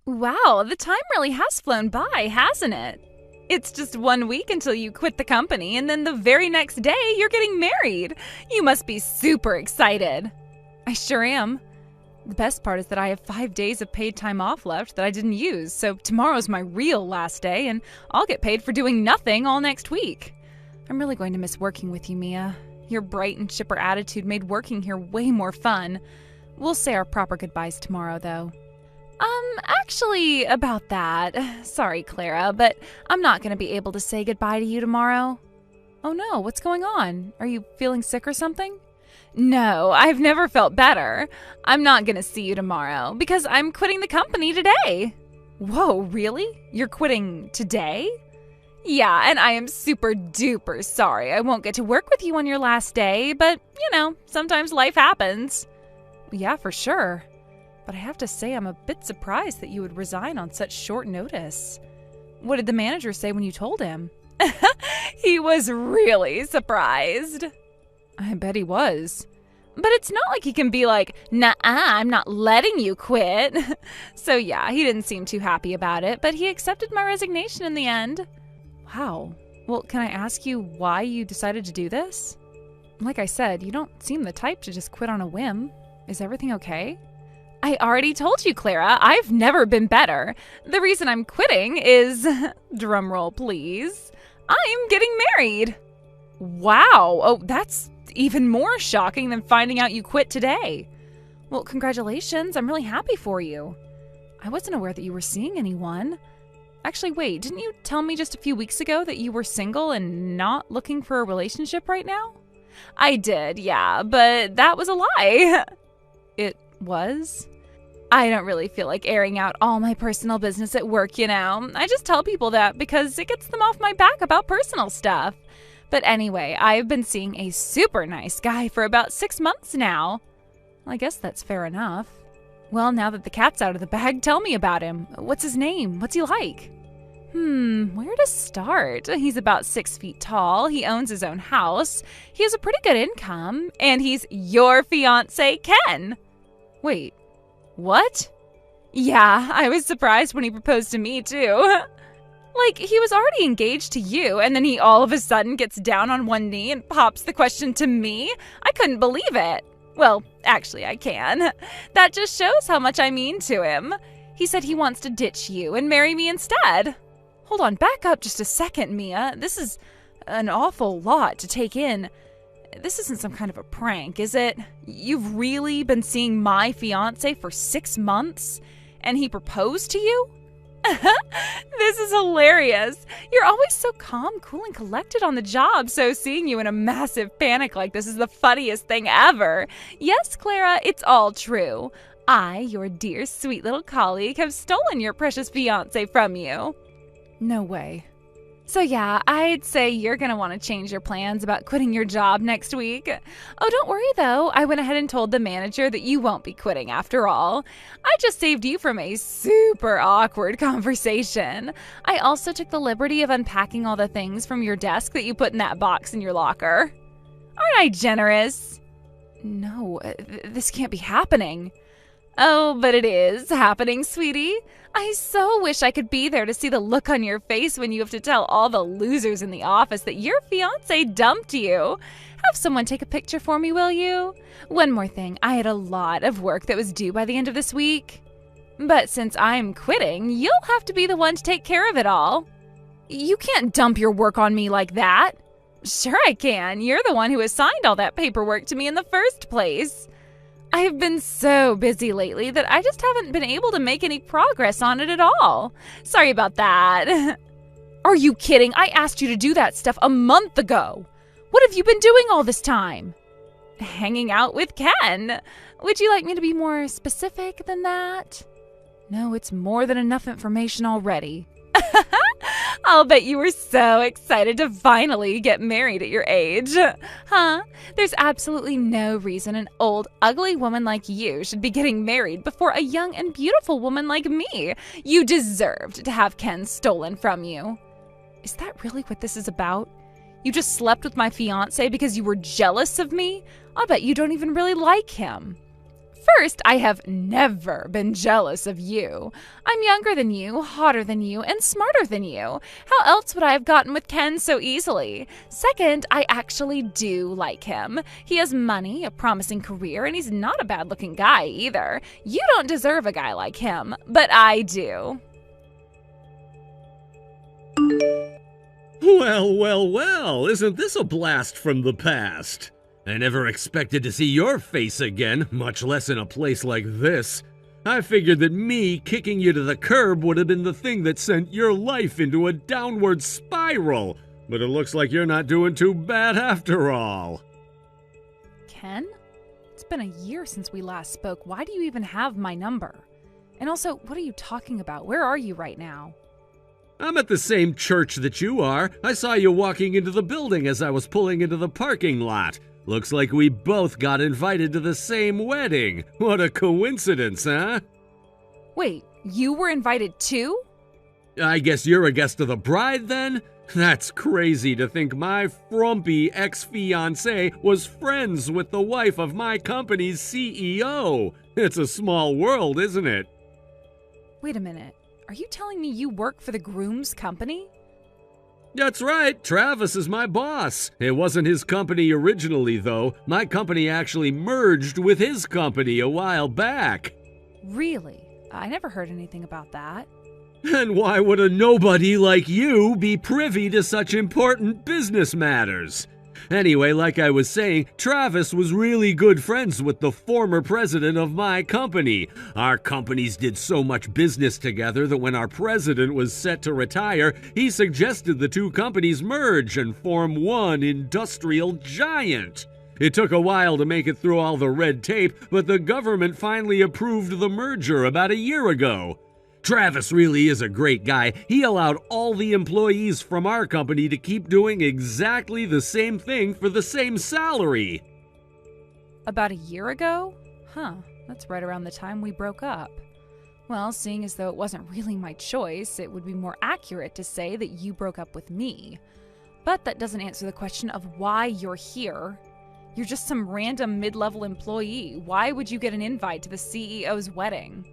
Wow, the time really has flown by, hasn't it? It's just 1 week until you quit the company, and then the very next day you're getting married. You must be super excited. I sure am. The best part is that I have 5 days of paid time off left that I didn't use, so tomorrow's my real last day, and I'll get paid for doing nothing all next week. I'm really going to miss working with you, Mia. Your bright and chipper attitude made working here way more fun. We'll say our proper goodbyes tomorrow, though. Actually, about that. Sorry, Clara, but I'm not going to be able to say goodbye to you tomorrow. Oh no, what's going on? Are you feeling sick or something? No, I've never felt better. I'm not going to see you tomorrow because I'm quitting the company today. Whoa, really? You're quitting today? Yeah, and I am super duper sorry I won't get to work with you on your last day, but, sometimes life happens. Yeah, for sure. But I have to say I'm a bit surprised that you would resign on such short notice. What did the manager say when you told him? He was really surprised. I bet he was. But it's not like he can be like, "Nah, I'm not letting you quit." So yeah, he didn't seem too happy about it, but he accepted my resignation in the end. Wow. Well, can I ask you why you decided to do this? Like I said, you don't seem the type to just quit on a whim. Is everything okay? I already told you, Clara, I've never been better. The reason I'm quitting is, drumroll please, I'm getting married. Wow, oh, that's even more shocking than finding out you quit today. Well, congratulations, I'm really happy for you. I wasn't aware that you were seeing anyone. Actually, wait, didn't you tell me just a few weeks ago that you were single and not looking for a relationship right now? I did, yeah, but that was a lie. It was? I don't really feel like airing out all my personal business at work, I just tell people that because it gets them off my back about personal stuff. But anyway, I've been seeing a super nice guy for about 6 months now. Well, I guess that's fair enough. Well, now that the cat's out of the bag, tell me about him. What's his name? What's he like? Where to start? He's about 6 feet tall. He owns his own house. He has a pretty good income. And he's your fiance, Ken. Wait, what? Yeah, I was surprised when he proposed to me, too. Like, he was already engaged to you, and then he all of a sudden gets down on one knee and pops the question to me? I couldn't believe it. Well, actually, I can. That just shows how much I mean to him. He said he wants to ditch you and marry me instead. Hold on, back up just a second, Mia. This is an awful lot to take in. This isn't some kind of a prank, is it? You've really been seeing my fiance for 6 months, and he proposed to you? This is hilarious. You're always so calm, cool, and collected on the job, so seeing you in a massive panic like this is the funniest thing ever. Yes, Clara, it's all true. I, your dear, sweet little colleague, have stolen your precious fiance from you. No way. So yeah, I'd say you're going to want to change your plans about quitting your job next week. Oh, don't worry though. I went ahead and told the manager that you won't be quitting after all. I just saved you from a super awkward conversation. I also took the liberty of unpacking all the things from your desk that you put in that box in your locker. Aren't I generous? No, this can't be happening. Oh, but it is happening, sweetie. I so wish I could be there to see the look on your face when you have to tell all the losers in the office that your fiance dumped you. Have someone take a picture for me, will you? One more thing, I had a lot of work that was due by the end of this week. But since I'm quitting, you'll have to be the one to take care of it all. You can't dump your work on me like that. Sure I can. You're the one who assigned all that paperwork to me in the first place. I've been so busy lately that I just haven't been able to make any progress on it at all. Sorry about that. Are you kidding? I asked you to do that stuff a month ago. What have you been doing all this time? Hanging out with Ken. Would you like me to be more specific than that? No, it's more than enough information already. I'll bet you were so excited to finally get married at your age. Huh? There's absolutely no reason an old, ugly woman like you should be getting married before a young and beautiful woman like me. You deserved to have Ken stolen from you. Is that really what this is about? You just slept with my fiancé because you were jealous of me? I'll bet you don't even really like him. First, I have never been jealous of you. I'm younger than you, hotter than you, and smarter than you. How else would I have gotten with Ken so easily? Second, I actually do like him. He has money, a promising career, and he's not a bad-looking guy either. You don't deserve a guy like him, but I do. Well, isn't this a blast from the past? I never expected to see your face again, much less in a place like this. I figured that me kicking you to the curb would have been the thing that sent your life into a downward spiral, but it looks like you're not doing too bad after all. Ken? It's been a year since we last spoke. Why do you even have my number? And also, what are you talking about? Where are you right now? I'm at the same church that you are. I saw you walking into the building as I was pulling into the parking lot. Looks like we both got invited to the same wedding. What a coincidence, huh? Wait, you were invited too? I guess you're a guest of the bride then? That's crazy to think my frumpy ex-fiance was friends with the wife of my company's CEO. It's a small world, isn't it? Wait a minute. Are you telling me you work for the groom's company? That's right, Travis is my boss. It wasn't his company originally, though. My company actually merged with his company a while back. Really? I never heard anything about that. And why would a nobody like you be privy to such important business matters? Anyway, like I was saying, Travis was really good friends with the former president of my company. Our companies did so much business together that when our president was set to retire, he suggested the two companies merge and form one industrial giant. It took a while to make it through all the red tape, but the government finally approved the merger about a year ago. Travis really is a great guy. He allowed all the employees from our company to keep doing exactly the same thing for the same salary. About a year ago? Huh, that's right around the time we broke up. Well, seeing as though it wasn't really my choice, it would be more accurate to say that you broke up with me. But that doesn't answer the question of why you're here. You're just some random mid-level employee. Why would you get an invite to the CEO's wedding?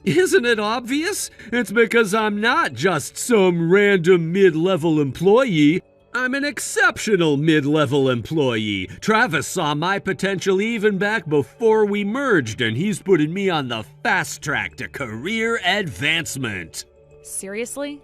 Isn't it obvious? It's because I'm not just some random mid-level employee. I'm an exceptional mid-level employee. Travis saw my potential even back before we merged, and he's putting me on the fast track to career advancement. Seriously?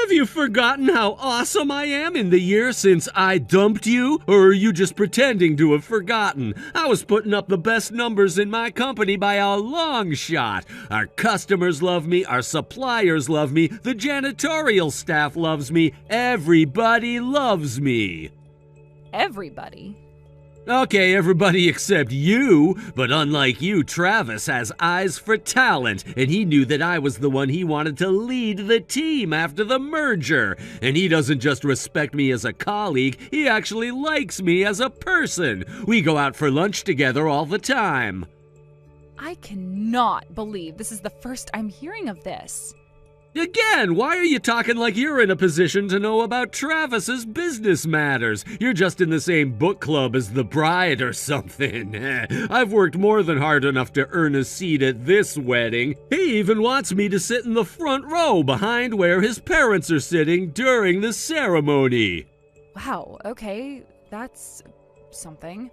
Have you forgotten how awesome I am in the year since I dumped you? Or are you just pretending to have forgotten? I was putting up the best numbers in my company by a long shot. Our customers love me, our suppliers love me, the janitorial staff loves me, everybody loves me. Everybody? Okay, everybody except you, but unlike you, Travis has eyes for talent, and he knew that I was the one he wanted to lead the team after the merger. And he doesn't just respect me as a colleague, he actually likes me as a person. We go out for lunch together all the time. I cannot believe this is the first I'm hearing of this. Again, why are you talking like you're in a position to know about Travis's business matters? You're just in the same book club as the bride or something. I've worked more than hard enough to earn a seat at this wedding. He even wants me to sit in the front row behind where his parents are sitting during the ceremony. Wow, okay, that's something.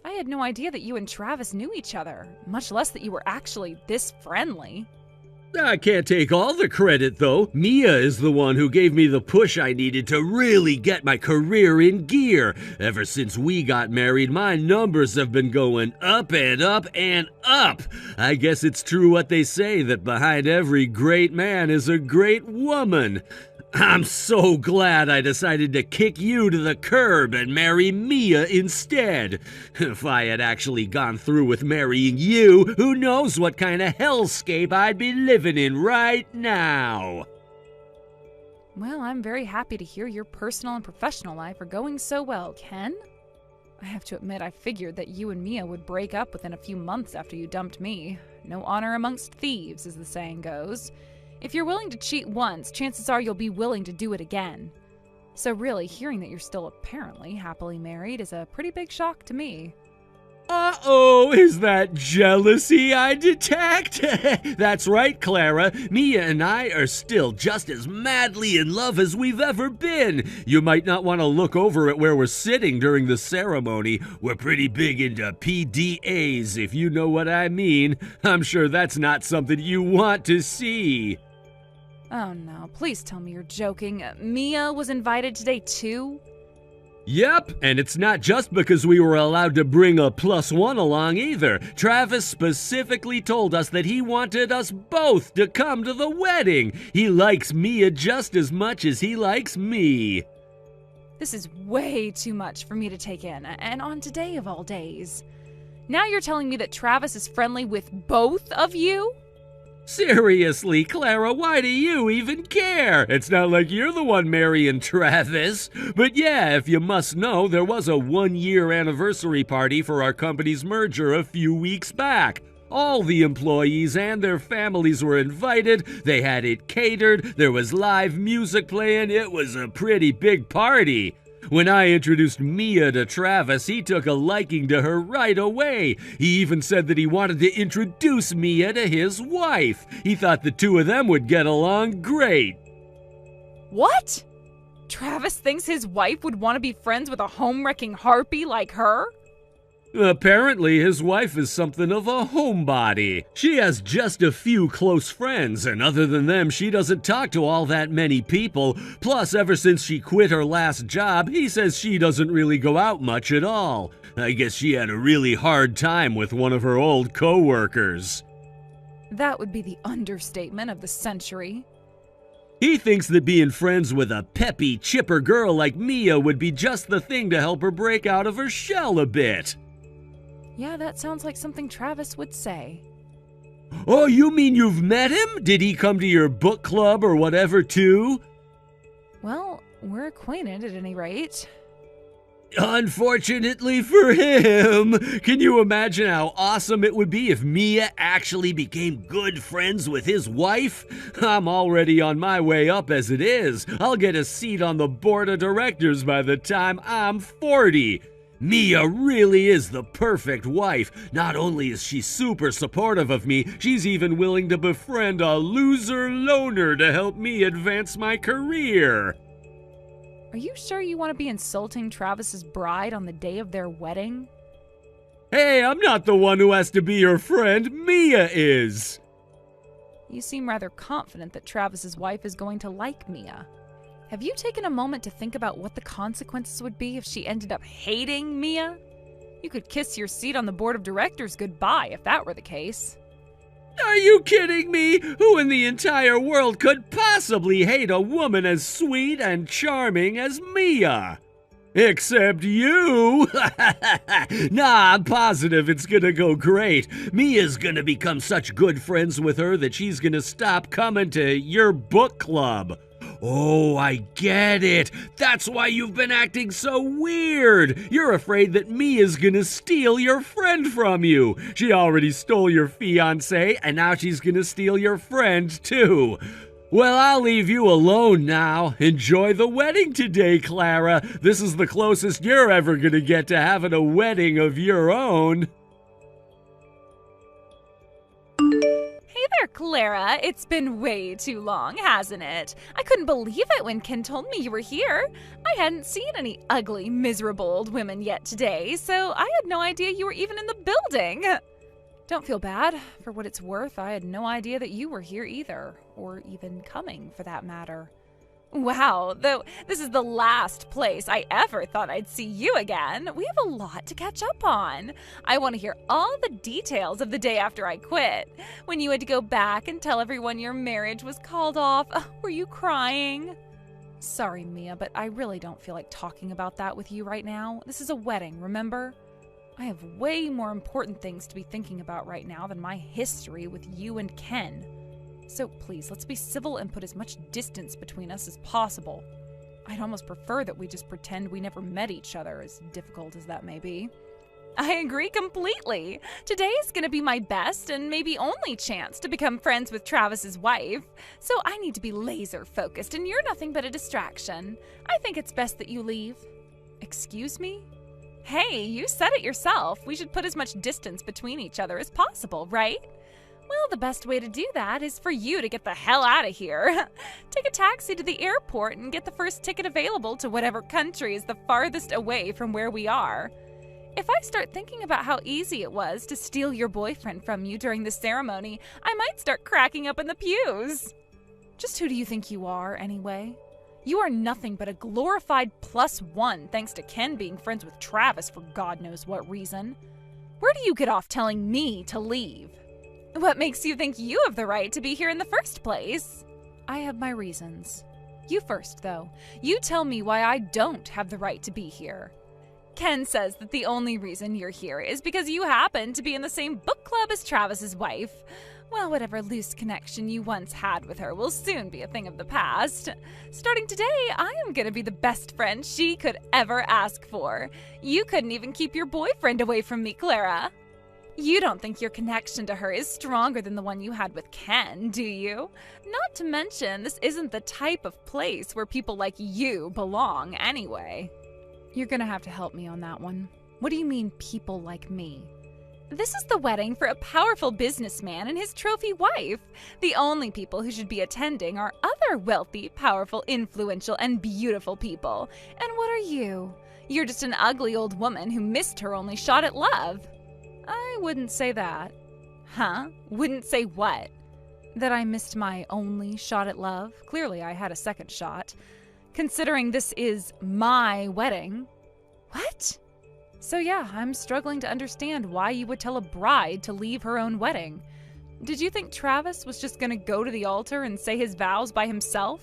I had no idea that you and Travis knew each other, much less that you were actually this friendly. I can't take all the credit, though. Mia is the one who gave me the push I needed to really get my career in gear. Ever since we got married, my numbers have been going up and up and up. I guess it's true what they say, that behind every great man is a great woman. I'm so glad I decided to kick you to the curb and marry Mia instead. If I had actually gone through with marrying you, who knows what kind of hellscape I'd be living in right now. Well, I'm very happy to hear your personal and professional life are going so well, Ken. I have to admit, I figured that you and Mia would break up within a few months after you dumped me. No honor amongst thieves, as the saying goes. If you're willing to cheat once, chances are you'll be willing to do it again. So really, hearing that you're still apparently happily married is a pretty big shock to me. Uh-oh, is that jealousy I detect? That's right, Clara. Mia and I are still just as madly in love as we've ever been. You might not want to look over at where we're sitting during the ceremony. We're pretty big into PDAs, if you know what I mean. I'm sure that's not something you want to see. Oh no, please tell me you're joking. Mia was invited today too? Yep, and it's not just because we were allowed to bring a +1 along either. Travis specifically told us that he wanted us both to come to the wedding. He likes Mia just as much as he likes me. This is way too much for me to take in, and on today of all days. Now you're telling me that Travis is friendly with both of you? Seriously, Clara, why do you even care? It's not like you're the one marrying Travis. But yeah, if you must know, there was a 1-year anniversary party for our company's merger a few weeks back. All the employees and their families were invited. They had it catered. There was live music playing. It was a pretty big party. When I introduced Mia to Travis, he took a liking to her right away. He even said that he wanted to introduce Mia to his wife. He thought the two of them would get along great. What? Travis thinks his wife would want to be friends with a home-wrecking harpy like her? Apparently, his wife is something of a homebody. She has just a few close friends, and other than them, she doesn't talk to all that many people. Plus, ever since she quit her last job, he says she doesn't really go out much at all. I guess she had a really hard time with one of her old coworkers. That would be the understatement of the century. He thinks that being friends with a peppy, chipper girl like Mia would be just the thing to help her break out of her shell a bit. Yeah, that sounds like something Travis would say. Oh, you mean you've met him? Did he come to your book club or whatever, too? Well, we're acquainted at any rate. Unfortunately for him. Can you imagine how awesome it would be if Mia actually became good friends with his wife? I'm already on my way up as it is. I'll get a seat on the board of directors by the time I'm 40. Mia really is the perfect wife. Not only is she super supportive of me, she's even willing to befriend a loser loner to help me advance my career. Are you sure you want to be insulting Travis's bride on the day of their wedding? Hey, I'm not the one who has to be your friend. Mia is. You seem rather confident that Travis's wife is going to like Mia. Have you taken a moment to think about what the consequences would be if she ended up hating Mia? You could kiss your seat on the board of directors goodbye if that were the case. Are you kidding me? Who in the entire world could possibly hate a woman as sweet and charming as Mia? Except you! Nah, I'm positive it's gonna go great. Mia's gonna become such good friends with her that she's gonna stop coming to your book club. Oh, I get it. That's why you've been acting so weird. You're afraid that Mia's gonna steal your friend from you. She already stole your fiance, and now she's gonna steal your friend, too. Well, I'll leave you alone now. Enjoy the wedding today, Clara. This is the closest you're ever gonna get to having a wedding of your own. Hey there, Clara. It's been way too long, hasn't it? I couldn't believe it when Ken told me you were here. I hadn't seen any ugly, miserable old women yet today, so I had no idea you were even in the building. Don't feel bad. For what it's worth, I had no idea that you were here either, or even coming for that matter. Wow, though this is the last place I ever thought I'd see you again. We have a lot to catch up on. I want to hear all the details of the day after I quit. When you had to go back and tell everyone your marriage was called off. Were you crying? Sorry, Mia, but I really don't feel like talking about that with you right now. This is a wedding, remember? I have way more important things to be thinking about right now than my history with you and Ken. So please, let's be civil and put as much distance between us as possible. I'd almost prefer that we just pretend we never met each other, as difficult as that may be. I agree completely. Today is going to be my best and maybe only chance to become friends with Travis's wife. So I need to be laser focused, and you're nothing but a distraction. I think it's best that you leave. Excuse me? Hey, you said it yourself. We should put as much distance between each other as possible, right? Well, the best way to do that is for you to get the hell out of here. Take a taxi to the airport and get the first ticket available to whatever country is the farthest away from where we are. If I start thinking about how easy it was to steal your boyfriend from you during the ceremony, I might start cracking up in the pews. Just who do you think you are, anyway? You are nothing but a glorified +1 thanks to Ken being friends with Travis for God knows what reason. Where do you get off telling me to leave? What makes you think you have the right to be here in the first place? I have my reasons. You first, though. You tell me why I don't have the right to be here. Ken says that the only reason you're here is because you happen to be in the same book club as Travis's wife. Well, whatever loose connection you once had with her will soon be a thing of the past. Starting today, I am going to be the best friend she could ever ask for. You couldn't even keep your boyfriend away from me, Clara. You don't think your connection to her is stronger than the one you had with Ken, do you? Not to mention, this isn't the type of place where people like you belong anyway. You're gonna have to help me on that one. What do you mean, people like me? This is the wedding for a powerful businessman and his trophy wife. The only people who should be attending are other wealthy, powerful, influential, and beautiful people. And what are you? You're just an ugly old woman who missed her only shot at love. I wouldn't say that. Huh? Wouldn't say what? That I missed my only shot at love? Clearly I had a second shot. Considering this is my wedding. What? So yeah, I'm struggling to understand why you would tell a bride to leave her own wedding. Did you think Travis was just gonna go to the altar and say his vows by himself?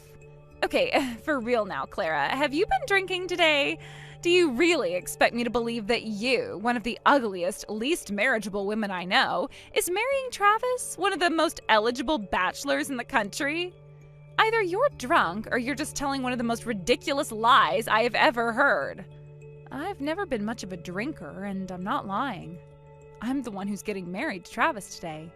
Okay, for real now, Clara, have you been drinking today? Do you really expect me to believe that you, one of the ugliest, least marriageable women I know, is marrying Travis, one of the most eligible bachelors in the country? Either you're drunk or you're just telling one of the most ridiculous lies I have ever heard. I've never been much of a drinker, and I'm not lying. I'm the one who's getting married to Travis today.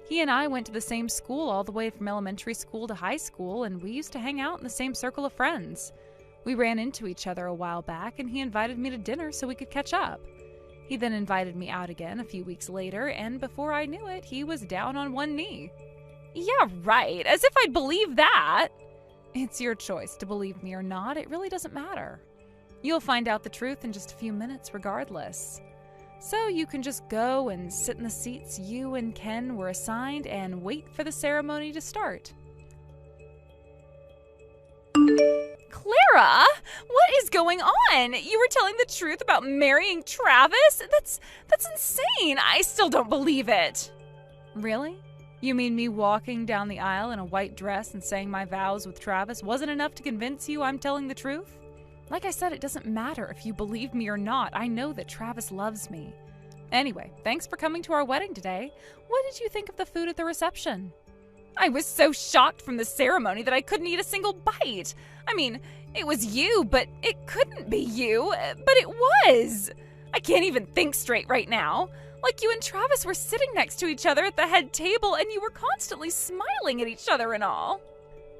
He and I went to the same school all the way from elementary school to high school, and we used to hang out in the same circle of friends. We ran into each other a while back, and he invited me to dinner so we could catch up. He then invited me out again a few weeks later, and before I knew it, he was down on one knee. Yeah, right. As if I'd believe that. It's your choice to believe me or not. It really doesn't matter. You'll find out the truth in just a few minutes regardless. So you can just go and sit in the seats you and Ken were assigned and wait for the ceremony to start. Clara, what is going on? You were telling the truth about marrying Travis? That's insane. I still don't believe it. Really? You mean me walking down the aisle in a white dress and saying my vows with Travis wasn't enough to convince you I'm telling the truth? Like I said, it doesn't matter if you believe me or not. I know that Travis loves me. Anyway, thanks for coming to our wedding today. What did you think of the food at the reception? I was so shocked from the ceremony that I couldn't eat a single bite. I mean, it was you, but it couldn't be you. But it was. I can't even think straight right now. Like you and Travis were sitting next to each other at the head table and you were constantly smiling at each other and all.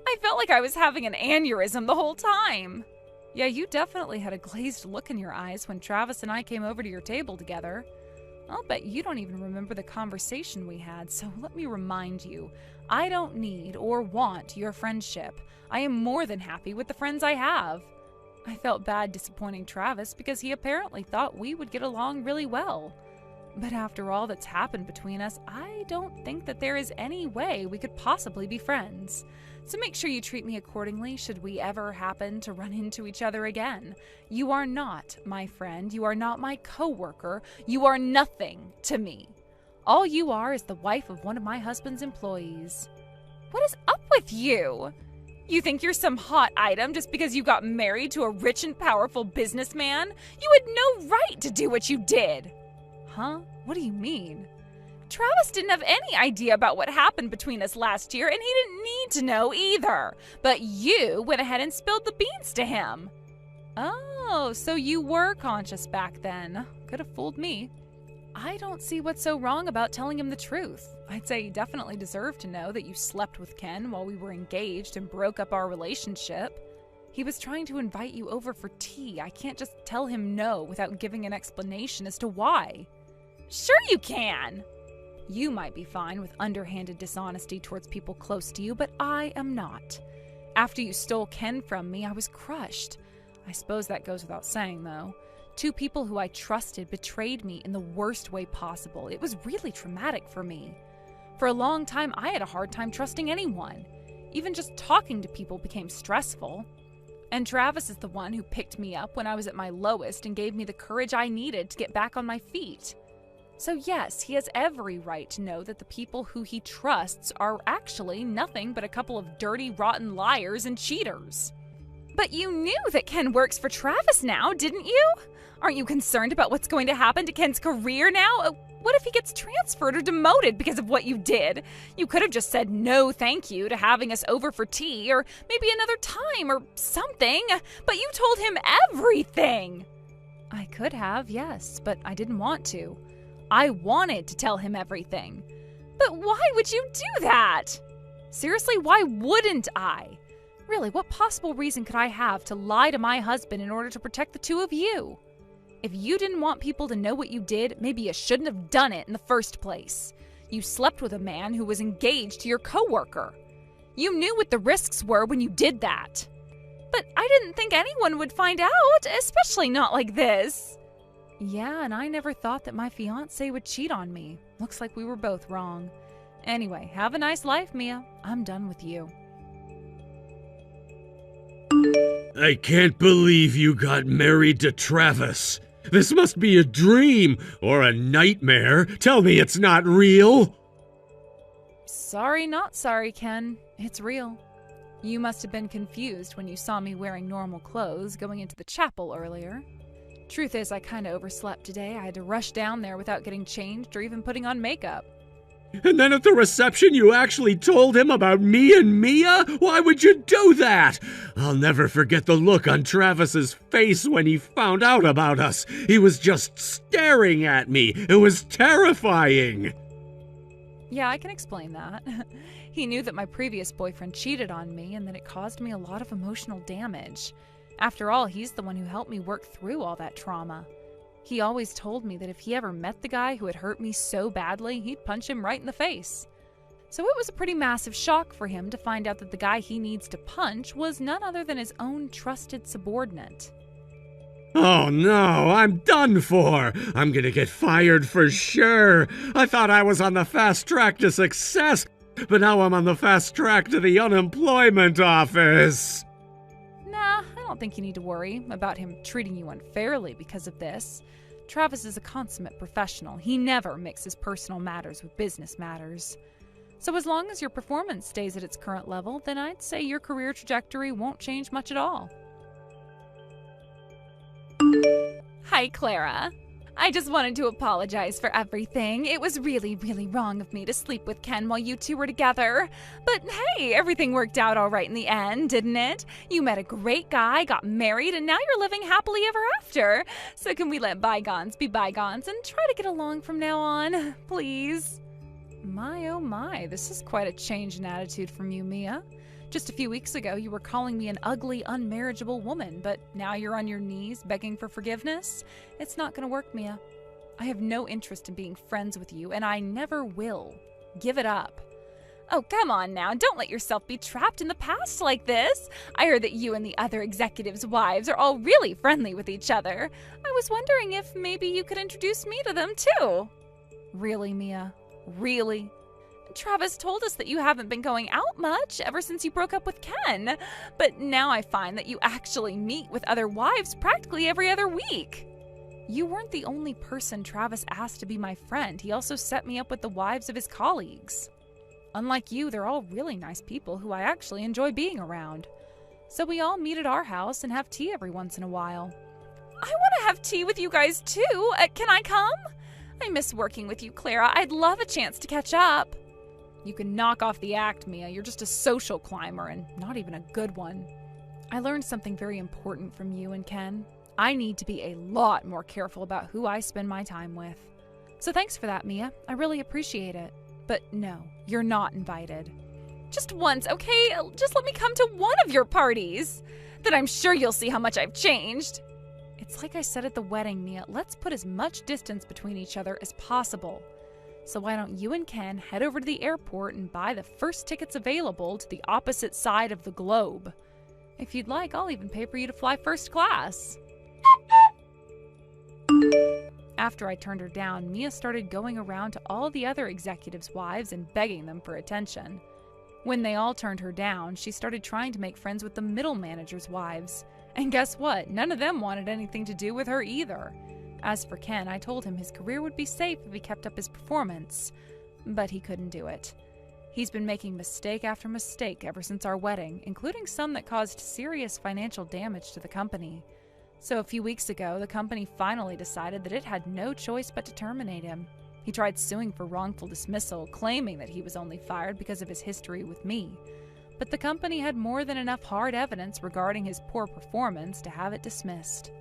I felt like I was having an aneurysm the whole time. Yeah, you definitely had a glazed look in your eyes when Travis and I came over to your table together. I'll bet you don't even remember the conversation we had, so let me remind you, I don't need or want your friendship. I am more than happy with the friends I have. I felt bad disappointing Travis because he apparently thought we would get along really well. But after all that's happened between us, I don't think that there is any way we could possibly be friends. So make sure you treat me accordingly should we ever happen to run into each other again. You are not my friend. You are not my coworker. You are nothing to me. All you are is the wife of one of my husband's employees. What is up with you? You think you're some hot item just because you got married to a rich and powerful businessman? You had no right to do what you did. Huh? What do you mean? Travis didn't have any idea about what happened between us last year, and he didn't need to know either. But you went ahead and spilled the beans to him. Oh, so you were conscious back then. Could have fooled me. I don't see what's so wrong about telling him the truth. I'd say he definitely deserved to know that you slept with Ken while we were engaged and broke up our relationship. He was trying to invite you over for tea. I can't just tell him no without giving an explanation as to why. Sure you can! You might be fine with underhanded dishonesty towards people close to you, but I am not. After you stole Ken from me, I was crushed. I suppose that goes without saying, though. 2 people who I trusted betrayed me in the worst way possible. It was really traumatic for me. For a long time, I had a hard time trusting anyone. Even just talking to people became stressful. And Travis is the one who picked me up when I was at my lowest and gave me the courage I needed to get back on my feet. So yes, he has every right to know that the people who he trusts are actually nothing but a couple of dirty, rotten liars and cheaters. But you knew that Ken works for Travis now, didn't you? Aren't you concerned about what's going to happen to Ken's career now? What if he gets transferred or demoted because of what you did? You could have just said no thank you to having us over for tea, or maybe another time or something, but you told him everything. I could have, yes, but I didn't want to. I wanted to tell him everything. But why would you do that? Seriously, why wouldn't I? Really, what possible reason could I have to lie to my husband in order to protect the 2 of you? If you didn't want people to know what you did, maybe you shouldn't have done it in the first place. You slept with a man who was engaged to your coworker. You knew what the risks were when you did that. But I didn't think anyone would find out, especially not like this. Yeah, and I never thought that my fiance would cheat on me. Looks like we were both wrong. Anyway, have a nice life, Mia. I'm done with you. I can't believe you got married to Travis. This must be a dream or a nightmare. Tell me it's not real. Sorry, not sorry, Ken. It's real. You must have been confused when you saw me wearing normal clothes going into the chapel earlier. Truth is, I kinda overslept today. I had to rush down there without getting changed or even putting on makeup. And then at the reception you actually told him about me and Mia? Why would you do that? I'll never forget the look on Travis's face when he found out about us. He was just staring at me. It was terrifying. Yeah, I can explain that. He knew that my previous boyfriend cheated on me and that it caused me a lot of emotional damage. After all, he's the one who helped me work through all that trauma. He always told me that if he ever met the guy who had hurt me so badly, he'd punch him right in the face. So it was a pretty massive shock for him to find out that the guy he needs to punch was none other than his own trusted subordinate. Oh no, I'm done for. I'm gonna get fired for sure. I thought I was on the fast track to success, but now I'm on the fast track to the unemployment office. Nah, I don't think you need to worry about him treating you unfairly because of this. Travis is a consummate professional. He never mixes personal matters with business matters. So as long as your performance stays at its current level, then I'd say your career trajectory won't change much at all. Hi, Clara. I just wanted to apologize for everything. It was really, really wrong of me to sleep with Ken while you 2 were together. But hey, everything worked out all right in the end, didn't it? You met a great guy, got married, and now you're living happily ever after. So can we let bygones be bygones and try to get along from now on, please? My oh my, this is quite a change in attitude from you, Mia. Just a few weeks ago, you were calling me an ugly, unmarriageable woman, but now you're on your knees begging for forgiveness? It's not going to work, Mia. I have no interest in being friends with you, and I never will. Give it up. Oh, come on now. Don't let yourself be trapped in the past like this. I heard that you and the other executives' wives are all really friendly with each other. I was wondering if maybe you could introduce me to them, too. Really, Mia? Really? Travis told us that you haven't been going out much ever since you broke up with Ken, but now I find that you actually meet with other wives practically every other week. You weren't the only person Travis asked to be my friend. He also set me up with the wives of his colleagues. Unlike you, they're all really nice people who I actually enjoy being around. So we all meet at our house and have tea every once in a while. I want to have tea with you guys too. Can I come? I miss working with you, Clara. I'd love a chance to catch up. You can knock off the act, Mia. You're just a social climber and not even a good one. I learned something very important from you and Ken. I need to be a lot more careful about who I spend my time with. So thanks for that, Mia. I really appreciate it. But no, you're not invited. Just once, okay? Just let me come to one of your parties. then I'm sure you'll see how much I've changed. It's like I said at the wedding, Mia. Let's put as much distance between each other as possible. So why don't you and Ken head over to the airport and buy the first tickets available to the opposite side of the globe? If you'd like, I'll even pay for you to fly first class. After I turned her down, Mia started going around to all the other executives' wives and begging them for attention. When they all turned her down, she started trying to make friends with the middle managers' wives. And guess what? None of them wanted anything to do with her either. As for Ken, I told him his career would be safe if he kept up his performance. But he couldn't do it. He's been making mistake after mistake ever since our wedding, including some that caused serious financial damage to the company. So a few weeks ago, the company finally decided that it had no choice but to terminate him. He tried suing for wrongful dismissal, claiming that he was only fired because of his history with me. But the company had more than enough hard evidence regarding his poor performance to have it dismissed.